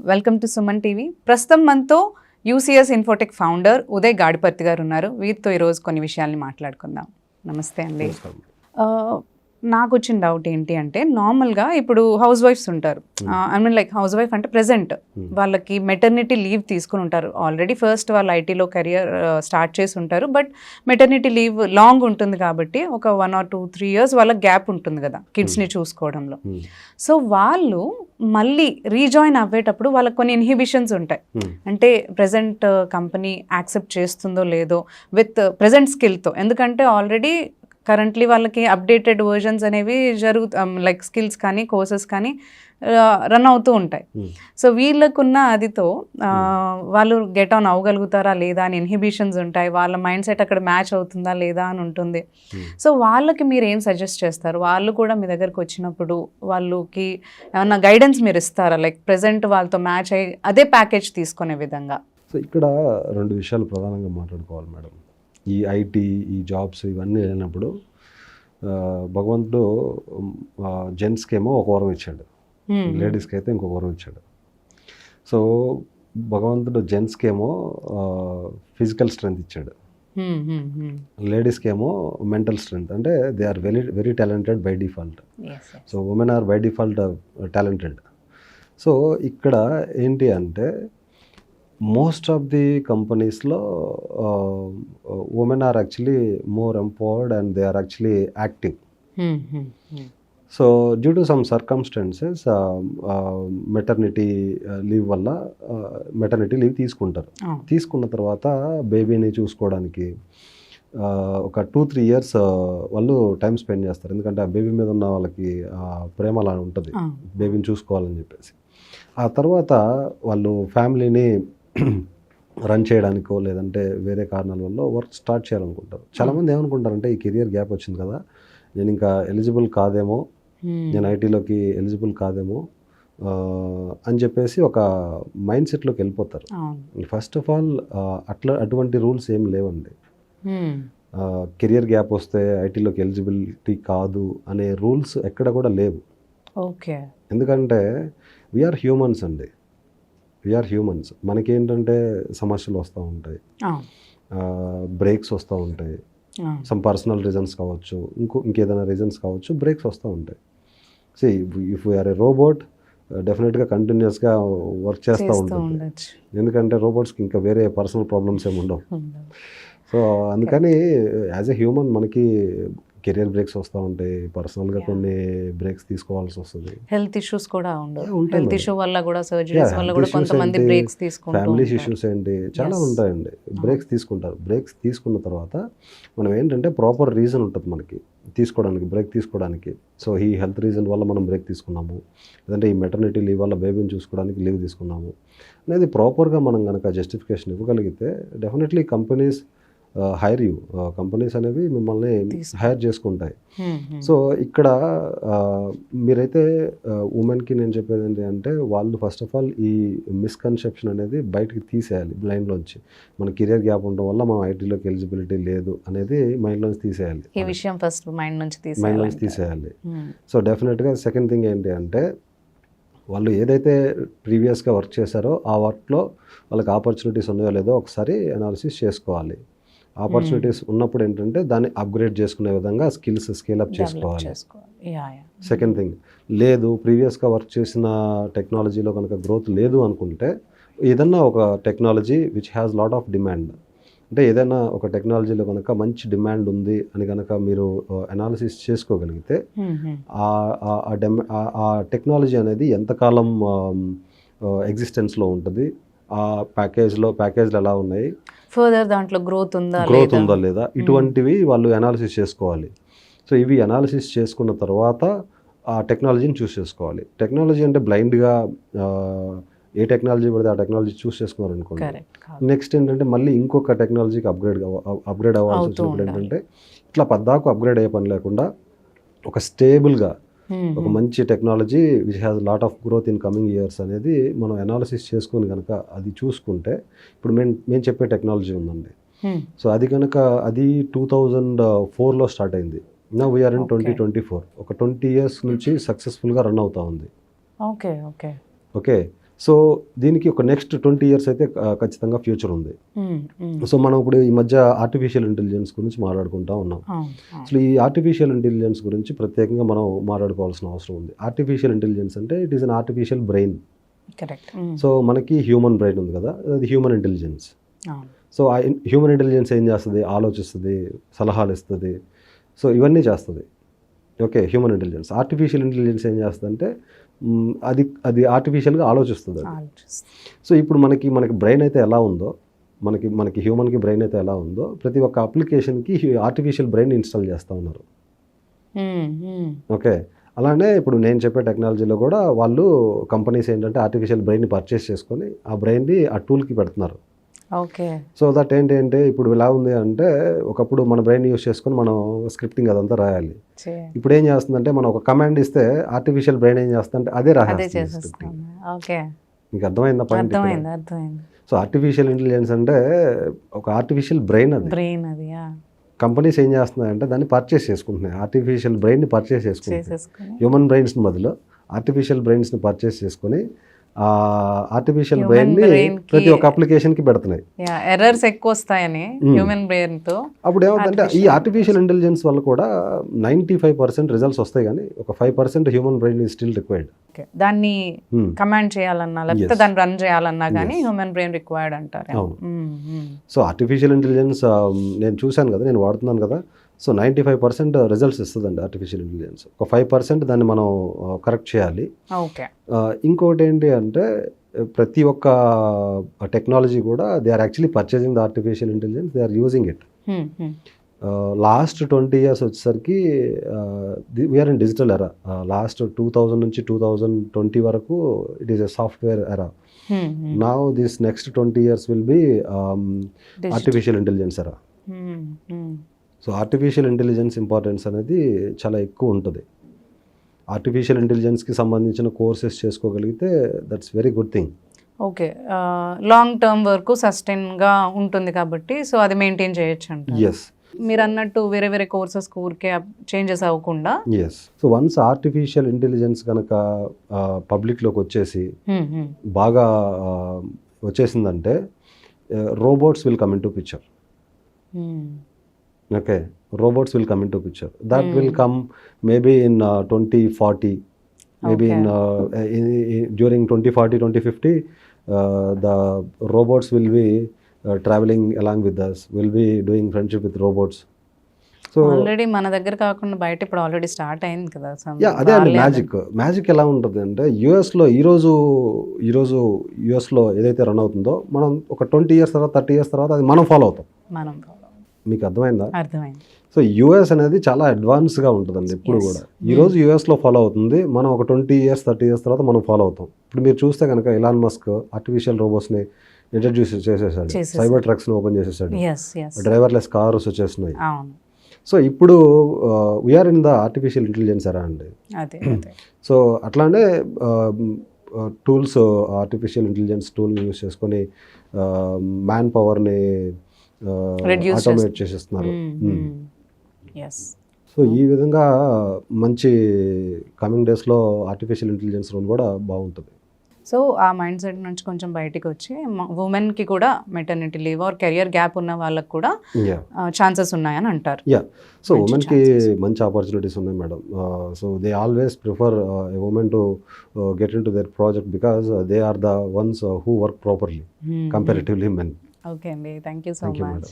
Welcome to Suman TV. ప్రస్తుతం మనతో UCS Infotech founder Uday Gadiparthi గారు ఉన్నారు. వీరితో ఈరోజు కొన్ని విషయాల్ని మాట్లాడుకుందాం. నమస్తే అండి. నాకు వచ్చిన డౌట్ ఏంటి అంటే, నార్మల్గా ఇప్పుడు హౌస్ వైఫ్స్ ఉంటారు. I mean like house wife అంటే ప్రెజెంట్ వాళ్ళకి మెటర్నిటీ లీవ్ తీసుకుని ఉంటారు. ఆల్రెడీ ఫస్ట్ వాళ్ళు ఐటీలో కెరియర్ స్టార్ట్ చేసి ఉంటారు. బట్ మెటర్నిటీ లీవ్ లాంగ్ ఉంటుంది కాబట్టి ఒక 1 or 2-3 years వాళ్ళకి గ్యాప్ ఉంటుంది కదా కిడ్స్ని చూసుకోవడంలో. సో వాళ్ళు మళ్ళీ రీజాయిన్ అవ్వేటప్పుడు వాళ్ళకి కొన్ని ఇన్హిబిషన్స్ ఉంటాయి. అంటే ప్రెజెంట్ కంపెనీ యాక్సెప్ట్ చేస్తుందో లేదో విత్ ప్రెజెంట్ స్కిల్తో. ఎందుకంటే ఆల్రెడీ కరెంట్లీ వాళ్ళకి అప్డేటెడ్ వర్జన్స్ అనేవి లైక్ స్కిల్స్ కానీ కోర్సెస్ కానీ రన్ అవుతూ ఉంటాయి. సో వీళ్ళకున్న అదితో వాళ్ళు గెట్ ఆన్ అవ్వగలుగుతారా లేదా అని ఇన్హిబిషన్స్ ఉంటాయి. వాళ్ళ మైండ్ సెట్ అక్కడ మ్యాచ్ అవుతుందా లేదా అని ఉంటుంది. సో వాళ్ళకి మీరు ఏం సజెస్ట్ చేస్తారు? వాళ్ళు కూడా మీ దగ్గరకు వచ్చినప్పుడు వాళ్ళకి ఏమన్నా గైడెన్స్ మీరు ఇస్తారా? లైక్ ప్రెజెంట్ వాళ్ళతో మ్యాచ్ అయ్యి అదే ప్యాకేజ్ తీసుకునే విధంగా. సో ఇక్కడ 2 విషయాలు ప్రధానంగా మాట్లాడుకోవాలి మేడం. ఈ ఐటీ, ఈ జాబ్స్ ఇవన్నీ వెళ్ళినప్పుడు భగవంతుడు జెంట్స్కి ఏమో ఒక వరం ఇచ్చాడు, లేడీస్కి అయితే ఇంకొక వరం ఇచ్చాడు. సో భగవంతుడు జెంట్స్కి ఏమో ఫిజికల్ స్ట్రెంగ్త్ ఇచ్చాడు, లేడీస్కి ఏమో మెంటల్ స్ట్రెంగ్త్. అంటే they are very very talented by default. So women are by default talented. So ఇక్కడ ఏంటి అంటే మోస్ట్ ఆఫ్ ది కంపెనీస్లో women are actually more empowered and they are actually active. So due to some circumstances maternity leave వల్ల maternity leave తీసుకుంటారు. తీసుకున్న తర్వాత బేబీని చూసుకోవడానికి ఒక 2-3 years వాళ్ళు టైం స్పెండ్ చేస్తారు. ఎందుకంటే ఆ బేబీ మీద ఉన్న వాళ్ళకి ప్రేమ అలా ఉంటుంది, బేబీని చూసుకోవాలని చెప్పేసి. ఆ తర్వాత వాళ్ళు ఫ్యామిలీని రన్ చేయడానికో లేదంటే వేరే కారణాల వల్ల వర్క్ స్టార్ట్ చేయాలనుకుంటారు. చాలామంది ఏమనుకుంటారంటే ఈ కెరియర్ గ్యాప్ వచ్చింది కదా, నేను ఇంకా ఎలిజిబుల్ కాదేమో, నేను ఐటీలోకి ఎలిజిబుల్ కాదేమో అని చెప్పేసి ఒక మైండ్ సెట్లోకి వెళ్ళిపోతారు. ఫస్ట్ ఆఫ్ ఆల్ అటువంటి రూల్స్ ఏం లేవండి. కెరియర్ గ్యాప్ వస్తే ఐటీలోకి ఎలిజిబిలిటీ కాదు అనే రూల్స్ ఎక్కడ కూడా లేవు. ఓకే. ఎందుకంటే వీఆర్ హ్యూమన్స్ అండి, వీఆర్ హ్యూమన్స్. మనకేంటంటే సమస్యలు వస్తూ ఉంటాయి, బ్రేక్స్ వస్తూ ఉంటాయి, సమ్ పర్సనల్ రీజన్స్ కావచ్చు, ఇంకేదైనా రీజన్స్ కావచ్చు, బ్రేక్స్ వస్తూ ఉంటాయి. See if we are a robot డెఫినెట్గా కంటిన్యూస్గా వర్క్ చేస్తూ ఉంటుంది. ఎందుకంటే రోబోట్స్కి ఇంకా వేరే పర్సనల్ ప్రాబ్లమ్స్ ఏమి ఉండవు. సో అందుకని యాజ్ ఎ హ్యూమన్ మనకి కెరియర్ బ్రేక్స్ వస్తూ ఉంటాయి, పర్సనల్గా కొన్ని బ్రేక్స్ తీసుకోవాల్సి వస్తుంది. హెల్త్ ఇష్యూస్ కూడా ఉండవు, హెల్త్ ఇష్యూ వల్ల కూడా సర్జరీస్ వల్ల కూడా కొంతమంది బ్రేక్స్ తీసుకుంటారు. ఫ్యామిలీ ఇష్యూస్ ఏంటి చాలా ఉంటాయండి, బ్రేక్స్ తీసుకుంటారు. బ్రేక్స్ తీసుకున్న తర్వాత మనం ఏంటంటే ప్రాపర్ రీజన్ ఉంటుంది మనకి తీసుకోవడానికి, బ్రేక్ తీసుకోవడానికి. సో ఈ హెల్త్ రీజన్ వల్ల మనం బ్రేక్ తీసుకున్నాము, లేదంటే ఈ మెటర్నిటీ లీవ్ వల్ల బేబీని చూసుకోవడానికి లీవ్ తీసుకున్నాము అనేది ప్రాపర్గా మనం కనుక జస్టిఫికేషన్ ఇవ్వగలిగితే definitely companies hire you, companies అనేవి మిమ్మల్ని హైర్ చేసుకుంటాయి. సో ఇక్కడ మీరైతే ఉమెన్కి నేను చెప్పేది ఏంటి అంటే, వాళ్ళు ఫస్ట్ ఆఫ్ ఆల్ ఈ మిస్కన్సెప్షన్ అనేది బయటకి తీసేయాలి మైండ్లోంచి. మన కెరియర్ గ్యాప్ ఉండడం వల్ల మనం ఐటీలోకి ఎలిజిబిలిటీ లేదు అనేది మైండ్లోంచి తీసేయాలి. ఈ విషయం ఫస్ట్ మైండ్ నుంచి తీసేయాలి. సో డెఫినెట్గా సెకండ్ థింగ్ ఏంటి అంటే, వాళ్ళు ఏదైతే ప్రీవియస్గా వర్క్ చేశారో ఆ వర్క్లో వాళ్ళకి ఆపర్చునిటీస్ ఉన్నాయో లేదో ఒకసారి అనాలిసిస్ చేసుకోవాలి. ఆపర్చునిటీస్ ఉన్నప్పుడు ఏంటంటే దాన్ని అప్గ్రేడ్ చేసుకునే విధంగా స్కిల్స్ స్కేలప్ చేసుకోవాలి. సెకండ్ థింగ్, లేదు ప్రీవియస్గా వర్క్ చేసిన టెక్నాలజీలో కనుక గ్రోత్ లేదు అనుకుంటే ఏదన్నా ఒక technology which has lot of demand, అంటే ఏదైనా ఒక టెక్నాలజీలో కనుక మంచి డిమాండ్ ఉంది అని కనుక మీరు అనాలిసిస్ చేసుకోగలిగితే ఆ టెక్నాలజీ అనేది ఎంతకాలం ఎగ్జిస్టెన్స్లో ఉంటుంది, ఆ ప్యాకేజ్లు ఎలా ఉన్నాయి, ఫర్దర్ దాంట్లో గ్రోత్ ఉందా లేదా, ఇటువంటివి వాళ్ళు అనాలిసిస్ చేసుకోవాలి. సో ఇవి అనాలిసిస్ చేసుకున్న తర్వాత ఆ టెక్నాలజీని చూస్ చేసుకోవాలి. టెక్నాలజీ అంటే బ్లైండ్గా ఏ టెక్నాలజీ పడితే ఆ టెక్నాలజీ చూస్ చేసుకున్నారు అనుకోండి, నెక్స్ట్ ఏంటంటే మళ్ళీ ఇంకొక టెక్నాలజీకి అప్గ్రేడ్ అవ్వాల్సి వచ్చినప్పుడు ఏంటంటే ఇట్లా పద్దాకు అప్గ్రేడ్ అయ్యే పని లేకుండా ఒక స్టేబుల్గా ఒక మంచి technology which has lot of growth in coming years అనేది మనం అనాలిసిస్ చేసుకుని కనుక అది చూసుకుంటే, ఇప్పుడు మేము చెప్పే టెక్నాలజీ ఉందండి. సో అది కనుక అది 2004లో స్టార్ట్ అయింది. నా వీఆర్ ఇన్ 2024, ఒక 20 years నుంచి సక్సెస్ఫుల్గా రన్ అవుతా ఉంది. ఓకే. ఓకే సో దీనికి ఒక నెక్స్ట్ 20 years అయితే ఖచ్చితంగా ఫ్యూచర్ ఉంది. సో మనం ఇప్పుడు ఈ మధ్య ఆర్టిఫిషియల్ ఇంటెలిజెన్స్ గురించి మాట్లాడుకుంటా ఉన్నాం. అసలు ఈ ఆర్టిఫిషియల్ ఇంటెలిజెన్స్ గురించి ప్రత్యేకంగా మనం మాట్లాడుకోవాల్సిన అవసరం ఉంది. ఆర్టిఫిషియల్ ఇంటెలిజెన్స్ అంటే it is an artificial brain. Correct. So మనకి హ్యూమన్ బ్రెయిన్ ఉంది కదా, అది హ్యూమన్ ఇంటెలిజెన్స్. సో ఆ హ్యూమన్ ఇంటెలిజెన్స్ ఏం చేస్తుంది? ఆలోచిస్తుంది, సలహాలు ఇస్తుంది, సో ఇవన్నీ చేస్తుంది. Okay, human intelligence. Artificial intelligence ఏం చేస్తుంది అంటే అది ఆర్టిఫిషియల్గా ఆలోచిస్తుంది. సో ఇప్పుడు మనకి బ్రెయిన్ అయితే ఎలా ఉందో, మనకి హ్యూమన్కి బ్రెయిన్ అయితే ఎలా ఉందో, ప్రతి ఒక్క అప్లికేషన్కి ఆర్టిఫిషియల్ బ్రెయిన్ ఇన్స్టాల్ చేస్తూ ఉన్నారు. ఓకే, అలానే ఇప్పుడు నేను చెప్పే టెక్నాలజీలో కూడా వాళ్ళు కంపెనీస్ ఏంటంటే ఆర్టిఫిషియల్ బ్రెయిన్ని పర్చేస్ చేసుకొని ఆ బ్రెయిన్ని ఆ టూల్కి పెడుతున్నారు. ఓకే. సో దట్ ఏంటంటే ఇప్పుడు ఎలా ఉంది అంటే, ఒకప్పుడు మన బ్రెయిన్ యూస్ చేసుకొని మనం స్క్రిప్టింగ్ అదంతా రాయాలి. ఇప్పుడు ఏం చేస్తుందంటే, మనం ఒక కమాండ్ ఇస్తే ఆర్టిఫిషియల్ బ్రెయిన్ ఏం చేస్తుందంటే అదే రాసేస్తుంది స్క్రిప్టింగ్. మీకు అర్థమైందా పాయింట్? సో ఆర్టిఫిషియల్ ఇంటెలిజెన్స్ అంటే ఒక ఆర్టిఫిషియల్ బ్రెయిన్. అది కంపెనీస్ ఏం చేస్తున్నాయంటే దాన్ని పర్చేస్ చేసుకుంటున్నాయి. ఆర్టిఫిషియల్ బ్రెయిన్ని పర్చేస్ చేసుకుంటున్నాయి. హ్యూమన్ బ్రెయిన్స్ని బదులు ఆర్టిఫిషియల్ బ్రెయిన్స్ని పర్చేస్ చేసుకొని ఆర్టిఫిషియల్ బ్రెయిన్ ని ప్రతి ఒక్క అప్లికేషన్ కి పెడుతున్నాయి. ఎర్రర్స్ ఎక్కువ వస్తాయని హ్యూమన్ బ్రెయిన్ తో. అప్పుడు ఏమవుతుందంటే ఈ ఆర్టిఫిషియల్ ఇంటెలిజెన్స్ వల్ల కూడా 95% రిజల్ట్స్ వస్తాయి, కానీ ఒక 5% human brain is still required. దాన్ని కమాండ్ చేయాలన్నా లేకపోతే దాన్ని రన్ చేయాలన్నా కానీ హ్యూమన్ బ్రెయిన్ రిక్వైర్డ్ అంటారు. సో ఆర్టిఫిషియల్ ఇంటెలిజెన్స్ నేను చూశాను కదా, నేను వాడుతున్నాను కదా. సో 95% రిజల్ట్స్ ఇస్తుందండి ఆర్టిఫిషియల్ ఇంటెలిజెన్స్. ఒక 5% దాన్ని మనం కరెక్ట్ చేయాలి. ఓకే. ఇంకోటి ఏంటి అంటే, ప్రతి ఒక్క టెక్నాలజీ కూడా they are actually purchasing the artificial intelligence, they are using it. Last 20 years వచ్చేసరికి we are in digital era. Last 2000 నుంచి 2020 వరకు it is a software era. Now this next 20 years will be artificial intelligence era. So artificial intelligence importance అనేది చాలా ఎక్కువ ఉంటుంది. Artificial ఇంటెలిజెన్స్కి సంబంధించిన courses చేసుకోగలిగితే that's very good thing. Okay, long term వరకు సస్టైన్గా ఉంటుంది కాబట్టి సో అది మెయింటైన్ చేయొచ్చు అంట. ఎస్, మీరు అన్నట్టు వేరే వేరే కోర్సెస్ ఊరికే చేంజెస్ అవ్వకుండా. Yes. So once artificial intelligence కనుక పబ్లిక్లోకి వచ్చేసి బాగా వచ్చేసిందంటే robots will come in to picture. Okay, robots will come into picture. That will come maybe in 2040, maybe okay. During 2040, 2050, the robots will be traveling along with us. We'll be doing friendship with robots. So already మన దగ్గర కాకుండా బయట ఇప్పుడు already start అయింది కదా. అదే అండి magic ఎలా ఉంటుంది అంటే, యుఎస్లో ఈరోజు యుఎస్లో ఏదైతే రన్ అవుతుందో మనం ఒక 20 years తర్వాత 30 years తర్వాత అది మనం ఫాలో అవుతాం. మీకు అర్థమైందా? అర్థమైంది. సో యూఎస్ అనేది చాలా అడ్వాన్స్గా ఉంటుందండి ఎప్పుడు కూడా. ఈరోజు యూఎస్లో ఫాలో అవుతుంది, మనం ఒక 20 years 30 years తర్వాత మనం ఫాలో అవుతాం. ఇప్పుడు మీరు చూస్తే కనుక ఎలాన్ మస్క్ ఆర్టిఫిషియల్ రోబోట్స్ని ఇంట్రడ్యూస్ చేసేసాడు, సైబర్ ట్రక్స్ని ఓపెన్ చేసేసాడు, డ్రైవర్లెస్ కార్స్ వచ్చేస్తున్నాయి. సో ఇప్పుడు we are in the artificial intelligence era అండి. సో అట్లానే టూల్స్, ఆర్టిఫిషియల్ ఇంటెలిజెన్స్ టూల్ని యూస్ చేసుకొని మ్యాన్ పవర్ని ఆటోమేట్ చేసేస్తున్నారు. సో ఈ విధంగా మంచి కమింగ్ డేస్లో ఆర్టిఫిషియల్ ఇంటెలిజెన్స్ రోల్ కూడా బాగుంటుంది. సో ఆ మైండ్ సెట్ నుంచి కొంచెం బయటికి వచ్చి ఉమెన్కి కూడా maternity leave or career gap ఉన్న వాళ్ళకి కూడా ఛాన్సెస్ ఉన్నాయని అంటారు. సో ఉమెన్కి మంచి ఆపర్చునిటీస్ ఉన్నాయి madam. So they always prefer a women to get in to their project because they are the ones who work properly comparatively men. Okay అండి, thank you so much.